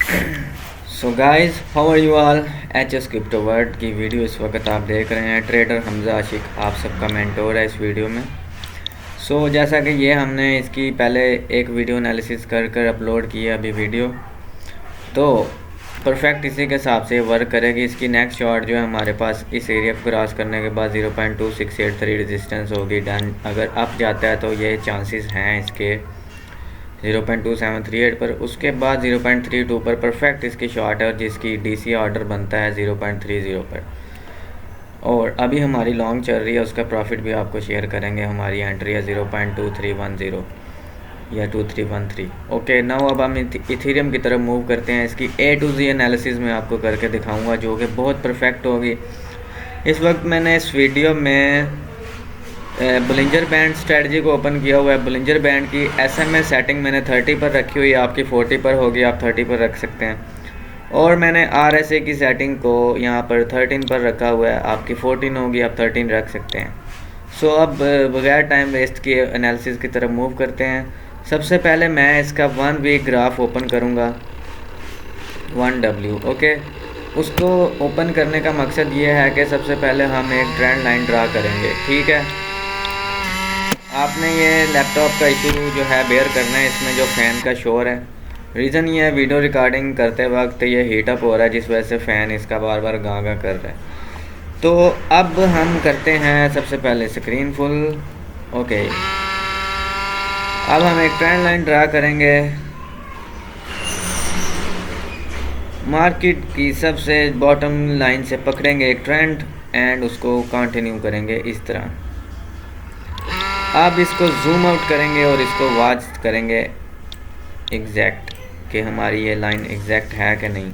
So guys, how are you all. H S crypto world की video इस वक्त आप देख रहे हैं। ट्रेडर हमजा आशिक आप सबका मेंटोर है इस वीडियो में। जैसा कि ये हमने इसकी पहले एक वीडियो एनालिसिस कर कर अपलोड की है अभी वीडियो, तो परफेक्ट इसी के हिसाब से वर्क करेगी। इसकी नेक्स्ट शॉट जो है हमारे पास इस एरिया को क्रॉस करने के बाद 0.2683 रेजिस्टेंस होगी। डन अगर अप जाता है तो ये चांसेस हैं इसके 0.2738 पर। उसके बाद 0.32 पर परफेक्ट इसकी शॉर्ट है और जिसकी डीसी ऑर्डर बनता है 0.30 पर। और अभी हमारी लॉन्ग चल रही है, उसका प्रॉफिट भी आपको शेयर करेंगे। हमारी एंट्री है 0.2310 या 2313। ओके, नाउ अब हम इथेरियम की तरफ मूव करते हैं। इसकी ए टू जी एनालिसिस में आपको करके दिखाऊंगा जो कि बहुत परफेक्ट होगी। इस वक्त मैंने इस वीडियो में बुलिंजर बैंड स्ट्रेटजी को ओपन किया हुआ है। बुलिंजर बैंड की एसएमएस सेटिंग मैंने 30 पर रखी हुई है, आपकी 40 पर होगी, आप 30 पर रख सकते हैं। और मैंने आरएसए की सेटिंग को यहाँ पर 13 पर रखा हुआ है, आपकी 14 होगी, आप 13 रख सकते हैं। अब बगैर टाइम वेस्ट किए एनालिसिस की तरफ मूव करते हैं। सबसे पहले मैं इसका 1 वीक ग्राफ ओपन करूँगा, 1W। ओके, उसको ओपन करने का मकसद ये है कि सबसे पहले हम एक ट्रेंड लाइन ड्रा करेंगे। ठीक है, आपने ये लैपटॉप का इशू जो है बेयर करना है। इसमें जो फ़ैन का शोर है, रीज़न ये है वीडियो रिकॉर्डिंग करते वक्त ये हीट अप हो रहा है, जिस वजह से फ़ैन इसका बार बार गाँ गाँ कर रहा है। तो अब हम करते हैं सबसे पहले स्क्रीन फुल। ओके, अब हम एक ट्रेंड लाइन ड्रा करेंगे मार्केट की सबसे बॉटम लाइन से, पकड़ेंगे एक ट्रेंड एंड उसको कंटिन्यू करेंगे इस तरह। अब इसको जूम आउट करेंगे और इसको वॉच करेंगे एग्जैक्ट कि हमारी ये लाइन एग्जैक्ट है कि नहीं।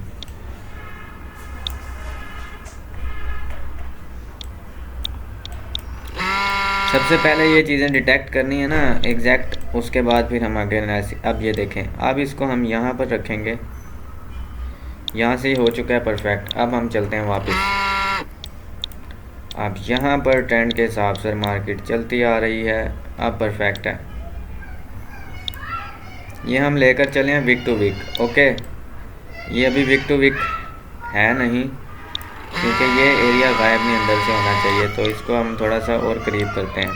सबसे पहले ये चीज़ें डिटेक्ट करनी है ना एग्जैक्ट, उसके बाद फिर हम आगे एनालिसिस। अब ये देखें, अब इसको हम यहाँ पर रखेंगे, यहाँ से हो चुका है परफेक्ट। अब हम चलते हैं वापस। अब यहाँ पर ट्रेंड के हिसाब से मार्केट चलती आ रही है, अब परफेक्ट है। ये हम लेकर चले हैं वीक टू वीक। ओके, ये अभी वीक टू वीक है नहीं, क्योंकि ये एरिया गायब नहीं अंदर से होना चाहिए। तो इसको हम थोड़ा सा और करीब करते हैं।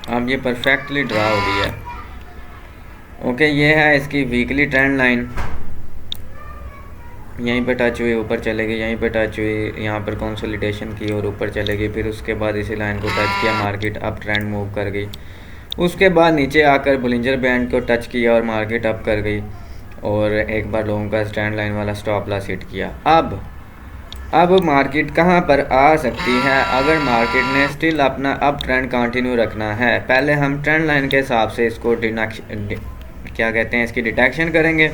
अब ये परफेक्टली ड्रा हो गई है। ओके, ये है इसकी वीकली ट्रेंड लाइन। यहीं पे टच हुई, ऊपर चलेगी, यहीं पे टच हुई, यहाँ पर कंसोलिडेशन की और ऊपर चलेगी। फिर उसके बाद इसी लाइन को टच किया, मार्केट अप ट्रेंड मूव कर गई। उसके बाद नीचे आकर बुलिंजर बैंड को टच किया और मार्केट अप कर गई और एक बार लोगों का स्टैंड लाइन वाला स्टॉप लॉस हिट किया। अब मार्केट कहाँ पर आ सकती है अगर मार्केट ने स्टिल अपना अप ट्रेंड कंटिन्यू रखना है। पहले हम ट्रेंड लाइन के हिसाब से इसको क्या कहते हैं इसकी डिटेक्शन करेंगे।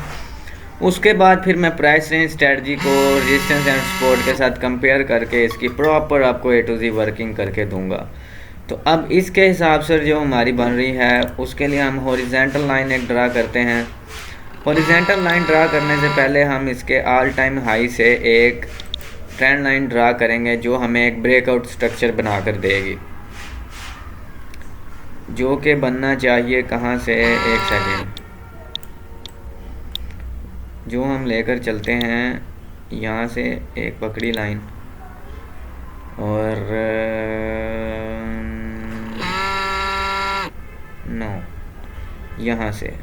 उसके बाद फिर मैं प्राइस रेंज स्ट्रेटजी को रेजिस्टेंस एंड सपोर्ट के साथ कंपेयर करके इसकी प्रॉपर आपको ए टू जी वर्किंग करके दूंगा। तो अब इसके हिसाब से जो हमारी बन रही है, उसके लिए हम हॉरिजॉन्टल लाइन एक ड्रा करते हैं। हॉरिजॉन्टल लाइन ड्रा करने से पहले हम इसके ऑल टाइम हाई से एक ट्रेंड लाइन ड्रा करेंगे जो हमें एक ब्रेकआउट स्ट्रक्चर बना कर देगी, जो कि बनना चाहिए कहाँ से, एक सेकेंड, जो हम लेकर चलते हैं यहाँ से एक पकड़ी लाइन और नो यहाँ से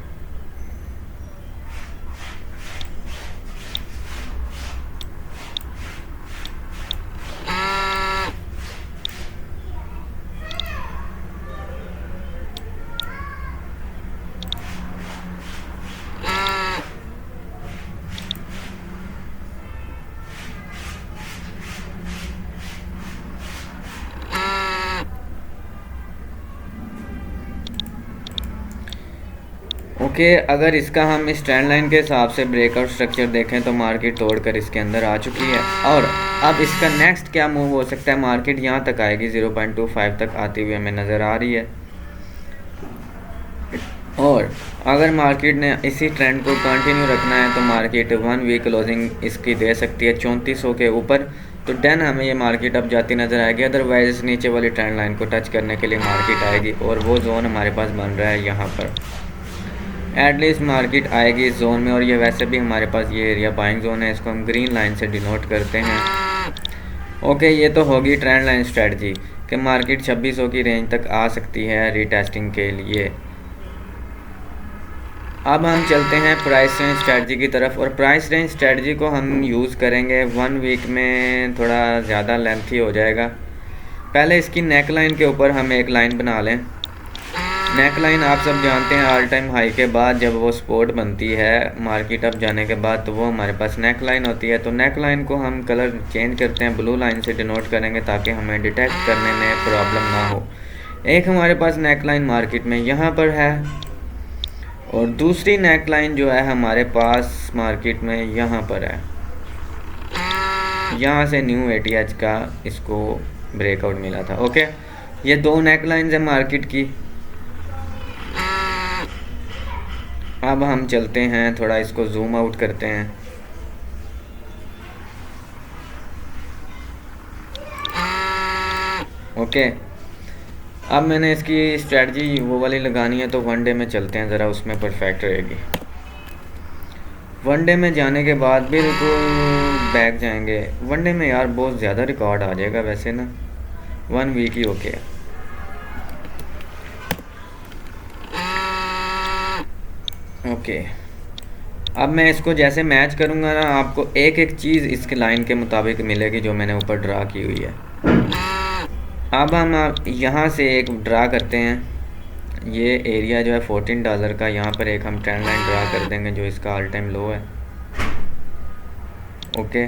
ओके। अगर इसका हम इस ट्रेंड लाइन के हिसाब से ब्रेकआउट स्ट्रक्चर देखें तो मार्केट तोड़कर इसके अंदर आ चुकी है। और अब इसका नेक्स्ट क्या मूव हो सकता है, मार्केट यहाँ तक आएगी, 0.25 तक आती हुई हमें नज़र आ रही है। और अगर मार्केट ने इसी ट्रेंड को कंटिन्यू रखना है तो मार्केट 1 वीक क्लोजिंग इसकी दे सकती है 3400 के ऊपर। तो डन हमें ये मार्केट अब जाती नज़र आएगी। अदरवाइज़ नीचे वाली ट्रेंड लाइन को टच करने के लिए मार्केट आएगी और वो जोन हमारे पास बन रहा है यहाँ पर। एटलीस्ट मार्केट आएगी इस जोन में, और ये वैसे भी हमारे पास ये एरिया बाइंग जोन है, इसको हम ग्रीन लाइन से डिनोट करते हैं। ओके, ये तो होगी ट्रेंड लाइन स्ट्रेटजी कि मार्केट 2600 की रेंज तक आ सकती है रीटेस्टिंग के लिए। अब हम चलते हैं प्राइस रेंज स्ट्रेटजी की तरफ, और प्राइस रेंज स्ट्रेटजी को हम यूज़ करेंगे 1 वीक में, थोड़ा ज़्यादा लेंथी हो जाएगा। पहले इसकी नेक लाइन के ऊपर हम एक लाइन बना लें। नेक लाइन आप सब जानते हैं ऑल टाइम हाई के बाद जब वो सपोर्ट बनती है मार्केट अप जाने के बाद, तो वो हमारे पास नेक लाइन होती है। तो नेक लाइन को हम कलर चेंज करते हैं, ब्लू लाइन से डिनोट करेंगे ताकि हमें डिटेक्ट करने में प्रॉब्लम ना हो। एक हमारे पास नेक लाइन मार्केट में यहाँ पर है, और दूसरी नेक लाइन जो है हमारे पास मार्केट में यहाँ पर है। यहाँ से न्यू ATH का इसको ब्रेकआउट मिला था। ओके, ये दो नेक लाइन्स है मार्केट की। अब हम चलते हैं, थोड़ा इसको जूम आउट करते हैं। ओके, अब मैंने इसकी स्ट्रेटजी वो वाली लगानी है, तो वन डे में चलते हैं ज़रा, उसमें परफेक्ट रहेगी। वन डे में जाने के बाद बिल्कुल बैक जाएंगे। वन डे में यार बहुत ज़्यादा रिकॉर्ड आ जाएगा वैसे ना, 1 वीक ही ओके है। ओके, अब मैं इसको जैसे मैच करूँगा ना, आपको एक एक चीज़ इसके लाइन के मुताबिक मिलेगी जो मैंने ऊपर ड्रा की हुई है। अब हम यहाँ से एक ड्रा करते हैं, ये एरिया जो है $14 का, यहाँ पर एक हम ट्रेंड लाइन ड्रा कर देंगे जो इसका ऑल टाइम लो है। ओके,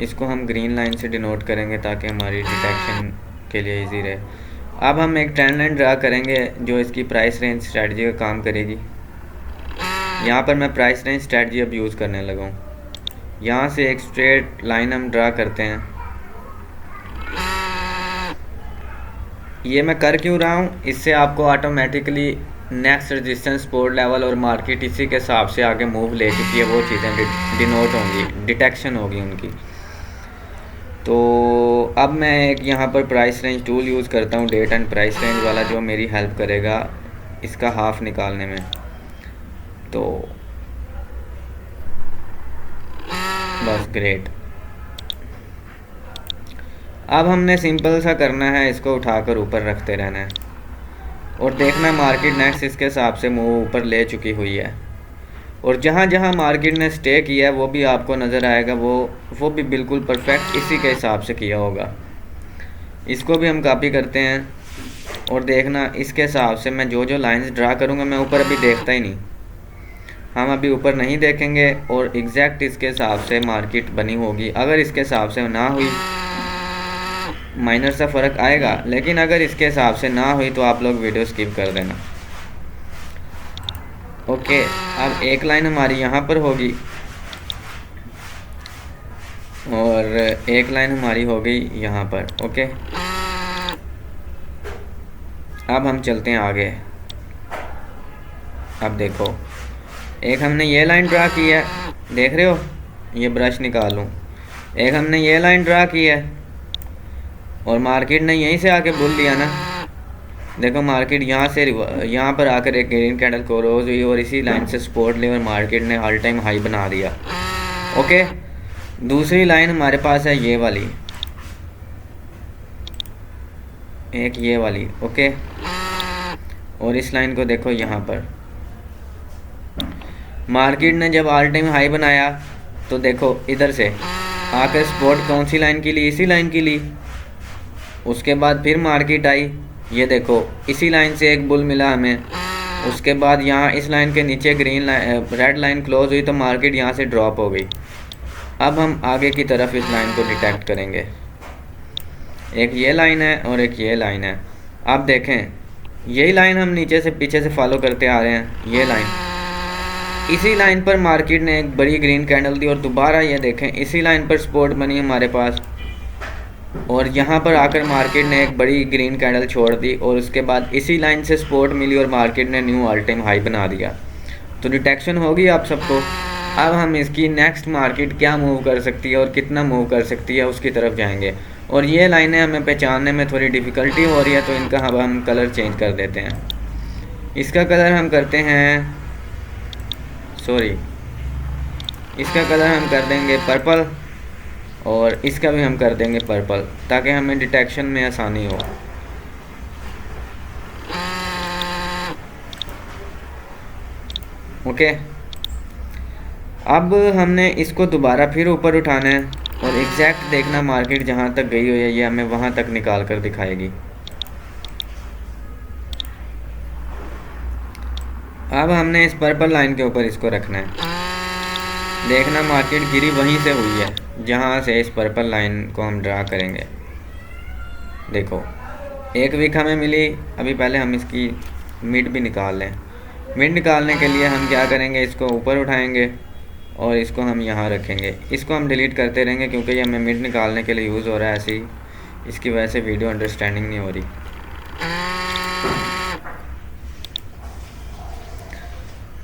इसको हम ग्रीन लाइन से डिनोट करेंगे ताकि हमारी डिटेक्शन के लिए इजी रहे। अब हम एक ट्रेंड लाइन ड्रा करेंगे जो इसकी प्राइस रेंज स्ट्रेटजी का काम करेगी। यहाँ पर मैं प्राइस रेंज स्ट्रेटजी अब यूज़ करने लगा हूँ। यहाँ से एक स्ट्रेट लाइन हम ड्रा करते हैं। ये मैं कर क्यों रहा हूँ, इससे आपको automatically next resistance support level और मार्केट इसी के हिसाब से आगे मूव ले चुकी है, वो चीज़ें डिनोट होंगी, डिटेक्शन होगी उनकी। तो अब मैं एक यहाँ पर प्राइस रेंज टूल यूज़ करता हूँ, डेट एंड प्राइस रेंज वाला, जो मेरी हेल्प करेगा इसका हाफ निकालने में। तो बस ग्रेट। अब हमने सिंपल सा करना है, इसको उठाकर ऊपर रखते रहना है और देखना मार्केट नेक्स्ट इसके हिसाब से मूव ऊपर ले चुकी हुई है। और जहाँ जहाँ मार्केट ने स्टे किया है वो भी आपको नज़र आएगा, वो भी बिल्कुल परफेक्ट इसी के हिसाब से किया होगा। इसको भी हम कॉपी करते हैं और देखना इसके हिसाब से मैं जो जो लाइंस ड्रा करूँगा, मैं ऊपर अभी देखता ही नहीं, हम अभी ऊपर नहीं देखेंगे और एग्जैक्ट इसके हिसाब से मार्केट बनी होगी। अगर इसके हिसाब से ना हुई, माइनर सा फ़र्क आएगा, लेकिन अगर इसके हिसाब से ना हुई तो आप लोग वीडियो स्किप कर देना। ओके, अब एक लाइन हमारी यहाँ पर होगी और एक लाइन हमारी हो गई यहाँ पर। ओके, अब हम चलते हैं आगे। अब देखो, एक हमने ये लाइन ड्रा की है, देख रहे हो, ये ब्रश निकालूं, एक हमने ये लाइन ड्रा की है और मार्केट ने यहीं से आके बुल लिया ना। देखो मार्केट यहाँ से यहाँ पर आकर एक ग्रीन कैंडल क्लोज हुई और इसी लाइन से सपोर्ट ली और मार्केट ने ऑल टाइम हाई बना दिया। ओके, दूसरी लाइन हमारे पास है ये वाली, एक ये वाली। ओके, और इस लाइन को देखो, यहाँ पर मार्केट ने जब ऑल टाइम हाई बनाया तो देखो इधर से आकर सपोर्ट कौन सी लाइन की ली, इसी लाइन की ली। उसके बाद फिर मार्केट आई, ये देखो इसी लाइन से एक बुल मिला हमें। उसके बाद यहाँ इस लाइन के नीचे green line, red line close हुई तो मार्केट यहाँ से ड्रॉप हो गई। अब हम आगे की तरफ इस लाइन को डिटेक्ट करेंगे, एक ये लाइन है और एक ये लाइन है। अब देखें, यही लाइन हम नीचे से पीछे से फॉलो करते आ रहे हैं, ये लाइन, इसी लाइन पर मार्केट ने एक बड़ी ग्रीन कैंडल दी और दोबारा ये देखें इसी लाइन पर सपोर्ट बनी हमारे पास और यहाँ पर आकर मार्केट ने एक बड़ी ग्रीन कैंडल छोड़ दी और उसके बाद इसी लाइन से सपोर्ट मिली और मार्केट ने न्यू ऑल टाइम हाई बना दिया। तो डिटेक्शन होगी आप सबको अब हम इसकी नेक्स्ट मार्केट क्या मूव कर सकती है और कितना मूव कर सकती है उसकी तरफ जाएंगे। और ये लाइनें हमें पहचानने में थोड़ी डिफ़िकल्टी हो रही है, तो इनका अब हम कलर चेंज कर देते हैं। इसका कलर हम करते हैं, इसका कलर हम कर देंगे पर्पल, और इसका भी हम कर देंगे पर्पल, ताकि हमें डिटेक्शन में आसानी हो। ओके, अब हमने इसको दोबारा फिर ऊपर उठाना है और एग्जैक्ट देखना मार्केट जहाँ तक गई हुई है ये हमें वहाँ तक निकाल कर दिखाएगी। अब हमने इस पर्पल लाइन के ऊपर इसको रखना है। देखना मार्केट गिरी वहीं से हुई है जहाँ से इस पर्पल लाइन को हम ड्रा करेंगे। देखो एक वीक हमें मिली। अभी पहले हम इसकी मिड भी निकाल लें। मिड निकालने के लिए हम क्या करेंगे, इसको ऊपर उठाएंगे और इसको हम यहाँ रखेंगे। इसको हम डिलीट करते रहेंगे क्योंकि ये हमें मिड निकालने के लिए यूज़ हो रहा है। ऐसे ही इसकी वजह से वीडियो अंडरस्टैंडिंग नहीं हो रही।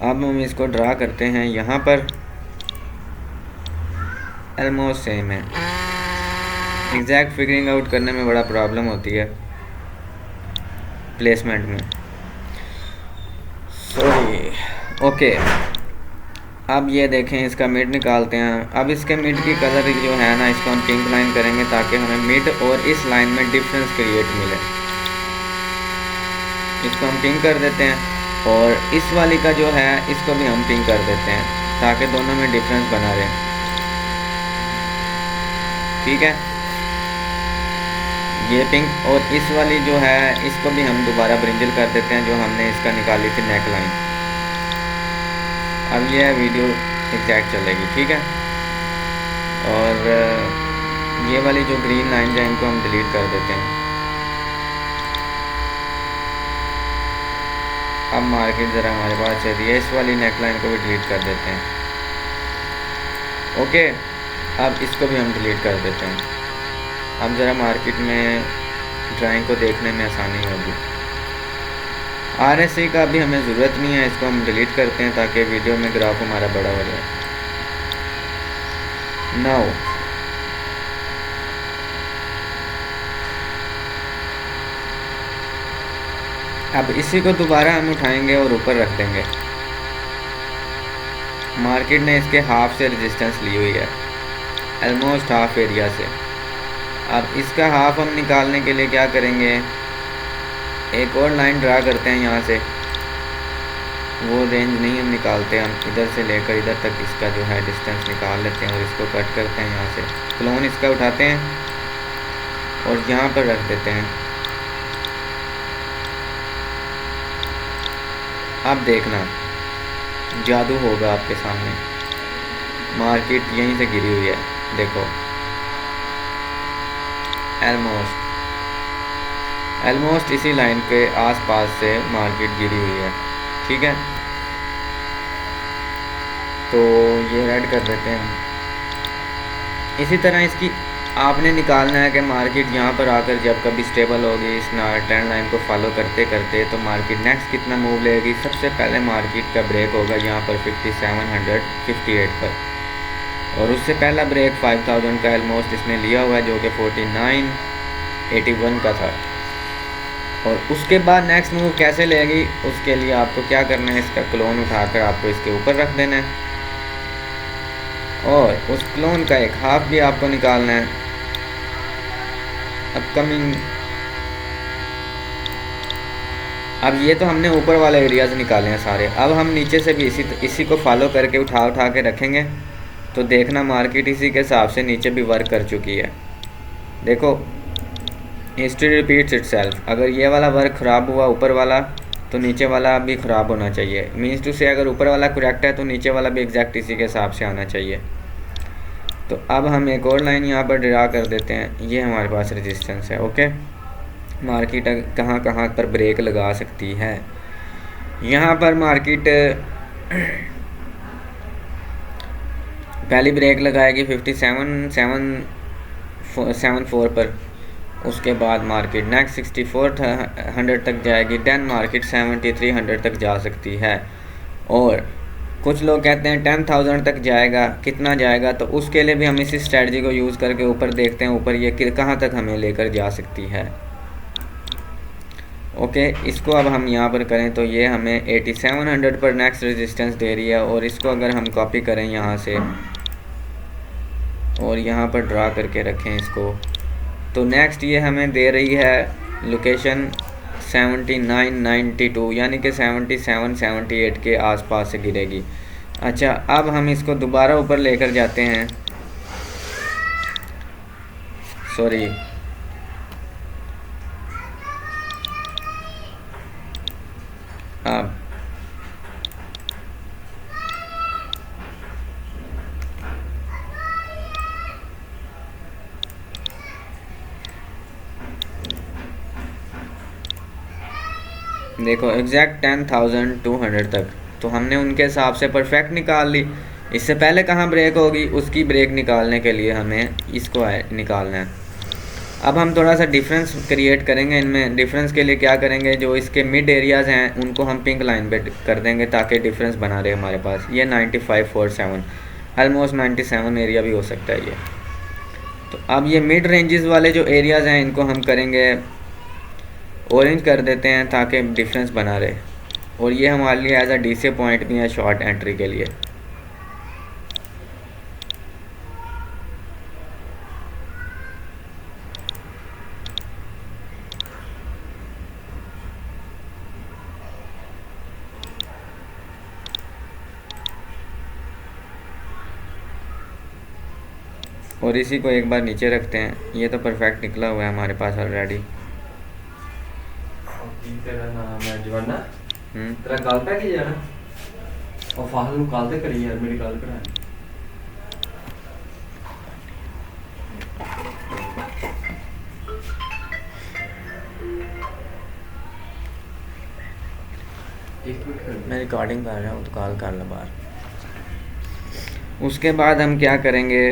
अब हम इसको ड्रा करते हैं यहाँ पर, ऑलमोस्ट सेम है। एग्जैक्ट फिगरिंग आउट करने में बड़ा प्रॉब्लम होती है प्लेसमेंट में, सॉरी। ओके, अब ये देखें इसका मिड निकालते हैं। अब इसके मिड की कलर जो है ना, इसको हम पिंक लाइन करेंगे ताकि हमें मिड और इस लाइन में डिफरेंस क्रिएट मिले। इसको हम पिंक कर देते हैं और इस वाली का जो है इसको भी हम पिंक कर देते हैं ताकि दोनों में डिफरेंस बना रहे। ठीक है, ये पिंक और इस वाली जो है इसको भी हम दोबारा ब्रिंजल कर देते हैं जो हमने इसका निकाली थी नेक लाइन। अब ये वीडियो एग्जैक्ट चलेगी। ठीक है, और ये वाली जो ग्रीन लाइन है इनको हम डिलीट कर देते हैं। अब मार्केट ज़रा हमारे पास चल रही है, इस वाली नेक लाइन को भी डिलीट कर देते हैं। ओके, अब इसको भी हम डिलीट कर देते हैं। अब ज़रा मार्केट में ड्राइंग को देखने में आसानी होगी। RSI का भी हमें ज़रूरत नहीं है, इसको हम डिलीट करते हैं ताकि वीडियो में ग्राफ हमारा बड़ा हो जाए। नाउ अब इसी को दोबारा हम उठाएंगे और ऊपर रख देंगे। मार्केट ने इसके हाफ से रेजिस्टेंस ली हुई है, ऑलमोस्ट हाफ एरिया से। अब इसका हाफ हम निकालने के लिए क्या करेंगे, एक और लाइन ड्रा करते हैं यहाँ से। वो रेंज नहीं हम निकालते, हम इधर से लेकर इधर तक इसका जो है डिस्टेंस निकाल लेते हैं और इसको कट करते हैं। यहाँ से क्लोन इसका उठाते हैं और यहाँ पर रख देते हैं। अब देखना जादू होगा आपके सामने। मार्केट यहीं से गिरी हुई है, देखो ऑलमोस्ट इसी लाइन के आसपास से मार्केट गिरी हुई है। ठीक है, तो ये रेड कर देते हैं। इसी तरह इसकी आपने निकालना है कि मार्केट यहाँ पर आकर जब कभी स्टेबल होगी इस ट्रेंड लाइन को फॉलो करते करते, तो मार्केट नेक्स्ट कितना मूव लेगी। सबसे पहले मार्केट का ब्रेक होगा यहाँ पर 5758 पर, और उससे पहला ब्रेक 5000 का ऑलमोस्ट इसने लिया हुआ है जो कि 4981 का था। और उसके बाद नेक्स्ट मूव कैसे लेगी, उसके लिए आपको क्या करना है, इसका क्लोन उठाकर आपको इसके ऊपर रख देना है और उस क्लोन का एक हाफ भी आपको निकालना है। अपकमिंग, अब ये तो हमने ऊपर वाले एरियाज निकाले हैं सारे। अब हम नीचे से भी इसी को फॉलो करके उठा के रखेंगे, तो देखना मार्केट इसी के हिसाब से नीचे भी वर्क कर चुकी है। देखो हिस्ट्री रिपीट्स इटसेल्फ। अगर ये वाला वर्क ख़राब हुआ ऊपर वाला, तो नीचे वाला भी ख़राब होना चाहिए। मीन्स टू से अगर ऊपर वाला करेक्ट है तो नीचे वाला भी एग्जैक्ट इसी के हिसाब से आना चाहिए। तो अब हम एक और लाइन यहाँ पर ड्रा कर देते हैं। ये हमारे पास रेजिस्टेंस है। ओके, मार्केट कहाँ कहाँ पर ब्रेक लगा सकती है। यहाँ पर मार्केट पहली ब्रेक लगाएगी 5774 पर। उसके बाद मार्केट नेक्स्ट 6400 तक जाएगी। देन मार्केट 7300 तक जा सकती है। और कुछ लोग कहते हैं 10,000 तक जाएगा, कितना जाएगा, तो उसके लिए भी हम इसी स्ट्रेटजी को यूज़ करके ऊपर देखते हैं ऊपर ये कहाँ तक हमें लेकर जा सकती है। ओके, इसको अब हम यहाँ पर करें तो ये हमें 8700 पर नेक्स्ट रेजिस्टेंस दे रही है, और इसको अगर हम कॉपी करें यहाँ से और यहाँ पर ड्रा करके रखें इसको, तो नेक्स्ट ये हमें दे रही है लोकेशन 7992, यानी कि 77-78 के आसपास से गिरेगी। अच्छा, अब हम इसको दोबारा ऊपर लेकर जाते हैं, सॉरी अब देखो एग्जैक्ट 10,200 तक, तो हमने उनके हिसाब से परफेक्ट निकाल ली। इससे पहले कहाँ ब्रेक होगी, उसकी ब्रेक निकालने के लिए हमें इसको निकालना है। अब हम थोड़ा सा डिफरेंस क्रिएट करेंगे इनमें। डिफरेंस के लिए क्या करेंगे, जो इसके मिड एरियाज़ हैं उनको हम पिंक लाइन पे कर देंगे ताकि डिफरेंस बना रहे हमारे पास। ये 9547, ऑलमोस्ट 97 एरिया भी हो सकता है ये। तो अब ये मिड रेंजेस वाले जो एरियाज़ हैं इनको हम करेंगे ऑरेंज कर देते हैं ताकि डिफरेंस बना रहे, और ये हमारे लिए एज अ डीसी पॉइंट भी है शॉर्ट एंट्री के लिए। और इसी को एक बार नीचे रखते हैं। ये तो परफेक्ट निकला हुआ है हमारे पास ऑलरेडी। तेरा नाम है जवाना, तेरा गल पै गई यार, और फाहल नु गल ते करी यार, मेरी गल करा। मैं रिकॉर्डिंग कर रहा हूँ तो कॉल कर लो बाहर। उसके बाद हम क्या करेंगे,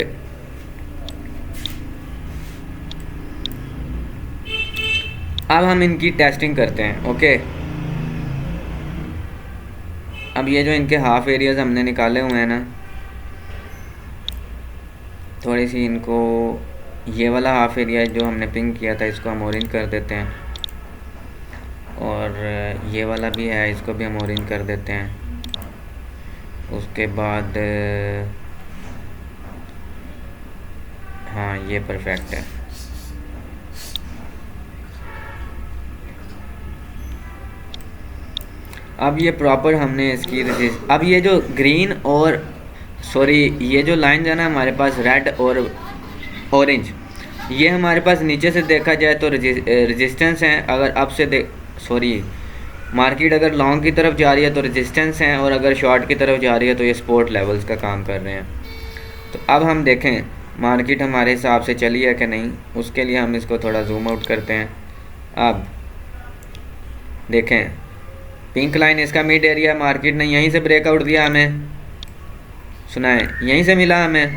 अब हम इनकी टेस्टिंग करते हैं। ओके, अब ये जो इनके हाफ एरियाज हमने निकाले हुए हैं ना, थोड़ी सी इनको, ये वाला हाफ एरिया जो हमने पिंक किया था इसको हम ऑरेंज कर देते हैं, और ये वाला भी है इसको भी हम ऑरेंज कर देते हैं। उसके बाद हाँ, ये परफेक्ट है। अब ये प्रॉपर हमने इसकी अब ये जो ग्रीन और सॉरी ये जो लाइन है ना हमारे पास रेड और ऑरेंज, ये हमारे पास नीचे से देखा जाए तो रेजिस्टेंस हैं। अगर अब से मार्केट अगर लॉन्ग की तरफ जा रही है तो रेजिस्टेंस हैं, और अगर शॉर्ट की तरफ जा रही है तो ये सपोर्ट लेवल्स का काम कर रहे हैं। तो अब हम देखें मार्केट हमारे हिसाब से चली है कि नहीं, उसके लिए हम इसको थोड़ा जूम आउट करते हैं। अब देखें पिंक लाइन इसका मिड एरिया, मार्केट ने यहीं से ब्रेकआउट दिया, हमें सुनाए यहीं से मिला हमें।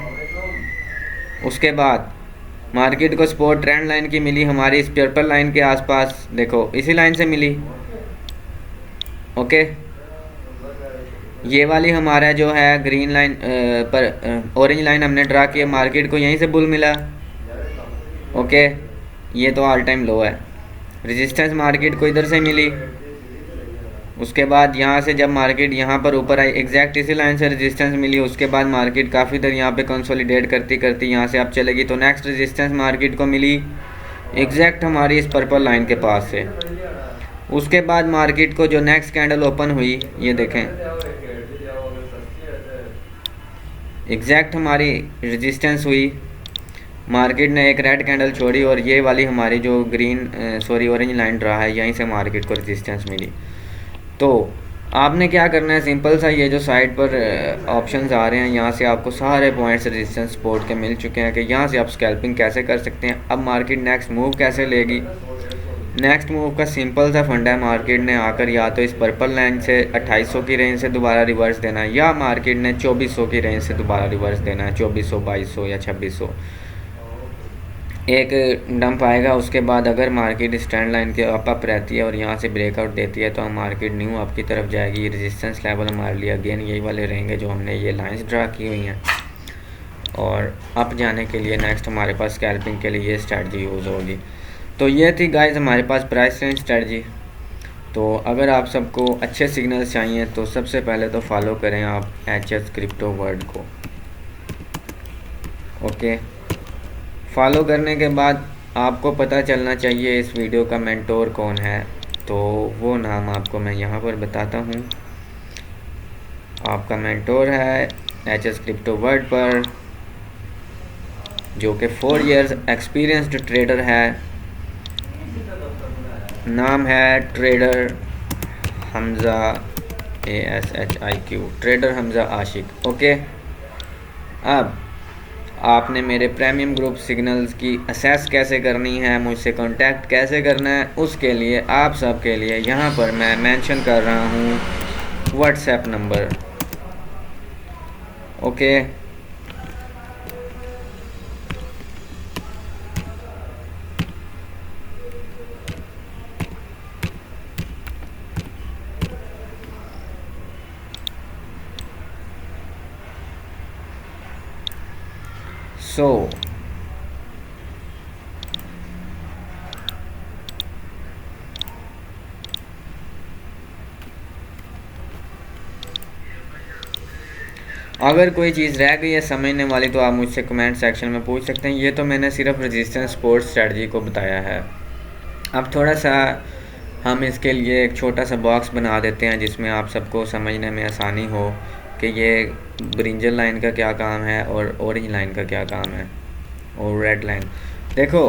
उसके बाद मार्केट को सपोर्ट ट्रेंड लाइन की मिली हमारी इस पर्पल लाइन के आसपास, देखो इसी लाइन से मिली। ओके, ये वाली हमारा जो है ग्रीन लाइन पर ऑरेंज लाइन हमने ड्रा किया, मार्केट को यहीं से बुल मिला। ओके, ये तो ऑल टाइम लो है। रेजिस्टेंस मार्केट को इधर से मिली। उसके बाद यहाँ से जब मार्केट यहाँ पर ऊपर आई, एग्जैक्ट इसी लाइन से रेजिस्टेंस मिली। उसके बाद मार्केट काफ़ी देर यहाँ पे कंसोलिडेट करती करती यहाँ से अब चलेगी, तो नेक्स्ट रेजिस्टेंस मार्केट को मिली एग्जैक्ट हमारी इस पर्पल लाइन के पास से। उसके बाद मार्केट को जो नेक्स्ट कैंडल ओपन हुई, ये देखें एग्जैक्ट हमारी रेजिस्टेंस हुई, मार्केट ने एक रेड कैंडल छोड़ी, और ये वाली हमारी जो ग्रीन ऑरेंज लाइन ड्रा है यहीं से मार्केट को रेजिस्टेंस मिली। तो आपने क्या करना है, सिंपल सा ये जो साइड पर ऑप्शंस आ रहे हैं यहाँ से आपको सारे पॉइंट्स रेजिस्टेंस सपोर्ट के मिल चुके हैं कि यहाँ से आप स्कैल्पिंग कैसे कर सकते हैं। अब मार्केट नेक्स्ट मूव कैसे लेगी, नेक्स्ट मूव का सिंपल सा फंडा है, मार्केट ने आकर या तो इस पर्पल लाइन से 2800 की रेंज से दोबारा रिवर्स देना है, या मार्केट ने 2400 की रेंज से दोबारा रिवर्स देना है, 2400, 2200 या 2600। एक डंप आएगा, उसके बाद अगर मार्केट इस ट्रेंड लाइन के अप रहती है और यहाँ से ब्रेकआउट देती है तो हम मार्केट न्यू अप की तरफ जाएगी। रेजिस्टेंस लेवल हमारे लिए अगेन यही वाले रहेंगे जो हमने ये लाइंस ड्रा की हुई हैं, और अप जाने के लिए नेक्स्ट हमारे पास स्कैल्पिंग के लिए ये स्ट्रेटजी यूज़ होगी। तो ये थी गाइस हमारे पास प्राइस रेंज स्ट्रेटजी। तो अगर आप सबको अच्छे सिग्नल्स चाहिए तो सबसे पहले तो फॉलो करें आप HS क्रिप्टो वर्ल्ड को। ओके, फॉलो करने के बाद आपको पता चलना चाहिए इस वीडियो का मेंटोर कौन है, तो वो नाम आपको मैं यहाँ पर बताता हूँ। आपका मेंटोर है HS क्रिप्टो वर्ल्ड पर, जो कि 4 इयर्स एक्सपीरियंस्ड ट्रेडर है। नाम है trader Hamza ASHIQ, trader Hamza आशिक। ओके, अब आपने मेरे प्रीमियम ग्रुप सिग्नल्स की असेस कैसे करनी है, मुझसे कांटेक्ट कैसे करना है, उसके लिए आप सब के लिए यहाँ पर मैं मेंशन कर रहा हूँ व्हाट्सएप नंबर। ओके, सो अगर कोई चीज़ रह गई है समझने वाली तो आप मुझसे कमेंट सेक्शन में पूछ सकते हैं। ये तो मैंने सिर्फ रेजिस्टेंस सपोर्ट स्ट्रेटजी को बताया है। अब थोड़ा सा हम इसके लिए एक छोटा सा बॉक्स बना देते हैं जिसमें आप सबको समझने में आसानी हो कि ये ब्रिंजल लाइन का क्या काम है और ऑरेंज लाइन का क्या काम है और रेड लाइन। देखो,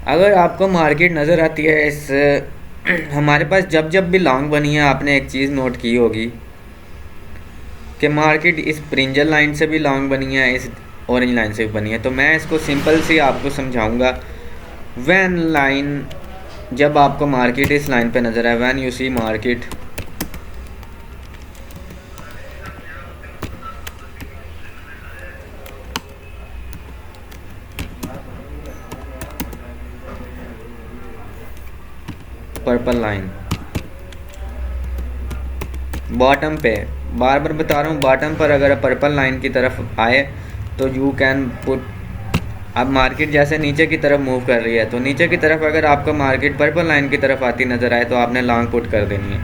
अगर आपको मार्केट नज़र आती है इस हमारे पास जब भी लॉन्ग बनी है, आपने एक चीज़ नोट की होगी कि मार्केट इस ब्रिंजल लाइन से भी लॉन्ग बनी है, इस ऑरेंज लाइन से भी बनी है। तो मैं इसको सिंपल सी आपको समझाऊंगा। व्हेन लाइन, जब आपको मार्केट इस लाइन पे नज़र आए, when you see market purple line bottom पे, बार बार बता रहा हूँ, बॉटम पर अगर पर्पल लाइन की तरफ आए तो यू कैन पुट। अब मार्केट जैसे नीचे की तरफ मूव कर रही है, तो नीचे की तरफ अगर आपका मार्केट पर्पल लाइन की तरफ आती नज़र आए तो आपने लॉन्ग पुट कर देनी है।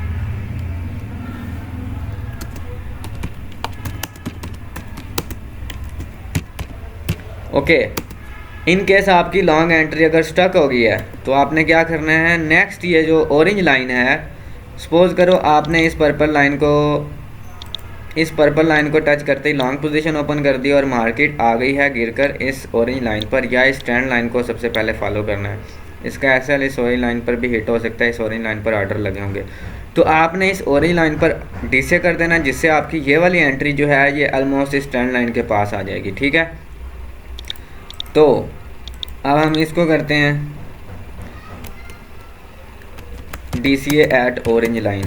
ओके, इन केस आपकी लॉन्ग एंट्री अगर स्टक हो गई है तो आपने क्या करना है, नेक्स्ट ये जो ऑरेंज लाइन है, सपोज करो आपने इस पर्पल लाइन को टच करते ही लॉन्ग पोजीशन ओपन कर दी और मार्केट आ गई है गिरकर इस ऑरेंज लाइन पर, या इस ट्रेंड लाइन को सबसे पहले फॉलो करना है। इसका एसएल इस ऑरेंज लाइन पर भी हिट हो सकता है, इस ऑरेंज लाइन पर ऑर्डर लगे होंगे, तो आपने इस ऑरेंज लाइन पर डीसे कर देना, जिससे आपकी ये वाली एंट्री जो है ये ऑलमोस्ट इस ट्रेंड लाइन के पास आ जाएगी। ठीक है, तो अब हम इसको करते हैं DCA एट ऑरेंज लाइन।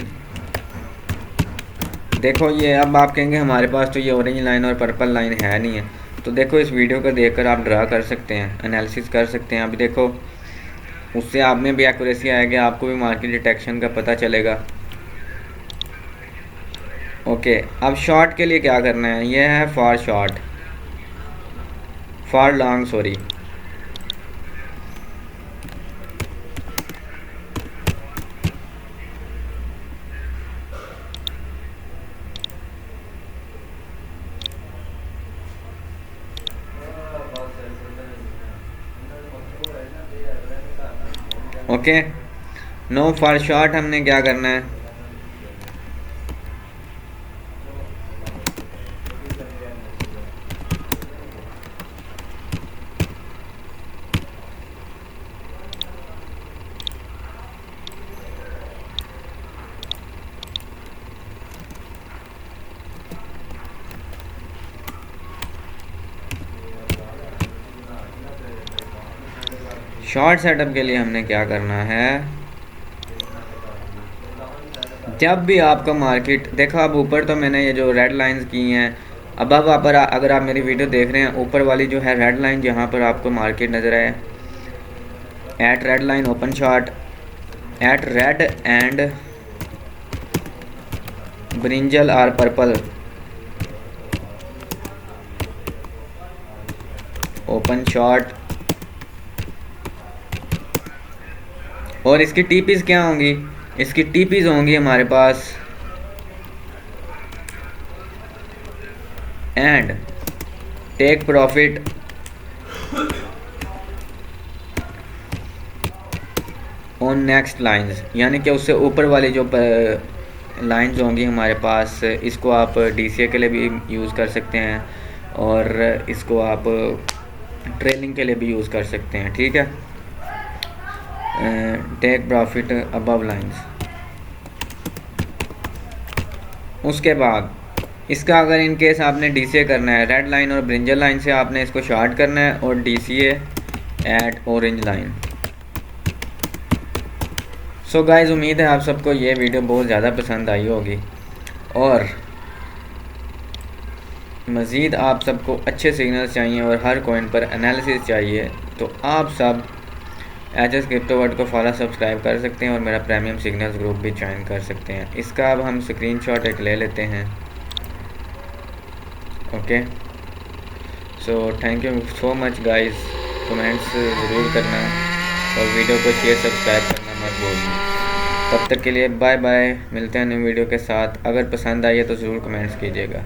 देखो ये, अब आप कहेंगे हमारे पास तो ये ऑरेंज लाइन और पर्पल लाइन है नहीं है, तो देखो इस वीडियो को देखकर आप ड्रा कर सकते हैं, एनालिसिस कर सकते हैं। अभी देखो उससे आप में भी एक्यूरेसी आएगी, आपको भी मार्केट डिटेक्शन का पता चलेगा। ओके, अब शॉर्ट के लिए क्या करना है, ये है for short, for long sorry. Okay, no for short हमने क्या करना है, शॉर्ट सेटअप के लिए हमने क्या करना है, जब भी आपका मार्केट देखो, अब ऊपर तो मैंने ये जो रेड लाइंस की हैं, अब अगर आप मेरी वीडियो देख रहे हैं, ऊपर वाली जो है रेड लाइन जहाँ पर आपको मार्केट नज़र आए, at red line open short, at red and brinjal or purple open short. और इसकी टीपीज क्या होंगी? इसकी टीपीज होंगी हमारे पास and take profit on next lines, यानी कि उससे ऊपर वाली जो लाइंस होंगी हमारे पास, इसको आप डीसीए के लिए भी यूज़ कर सकते हैं और इसको आप ट्रेलिंग के लिए भी यूज़ कर सकते हैं। ठीक है, टेक प्रॉफिट अबव लाइंस। उसके बाद इसका अगर इन केस आपने डीसीए करना है, रेड लाइन और ब्रिंजल लाइन से आपने इसको शॉर्ट करना है और DCA at orange line. So guys, उम्मीद है आप सबको ये वीडियो बहुत ज़्यादा पसंद आई होगी और मज़ीद आप सबको अच्छे सिग्नल्स चाहिए और हर कॉइन पर एनालिसिस चाहिए तो आप सब एचएस क्रिप्टो वर्ल्ड को फॉलो सब्सक्राइब कर सकते हैं और मेरा प्रीमियम सिग्नल्स ग्रुप भी ज्वाइन कर सकते हैं। इसका अब हम स्क्रीनशॉट एक ले लेते हैं। Okay, so thank you so much guys. Comments ज़रूर करना और वीडियो को शेयर सब्सक्राइब करना मत भूलना। तब तक के लिए बाय बाय, मिलते हैं न्यू वीडियो के साथ। अगर पसंद आई है तो ज़रूर कमेंट्स कीजिएगा।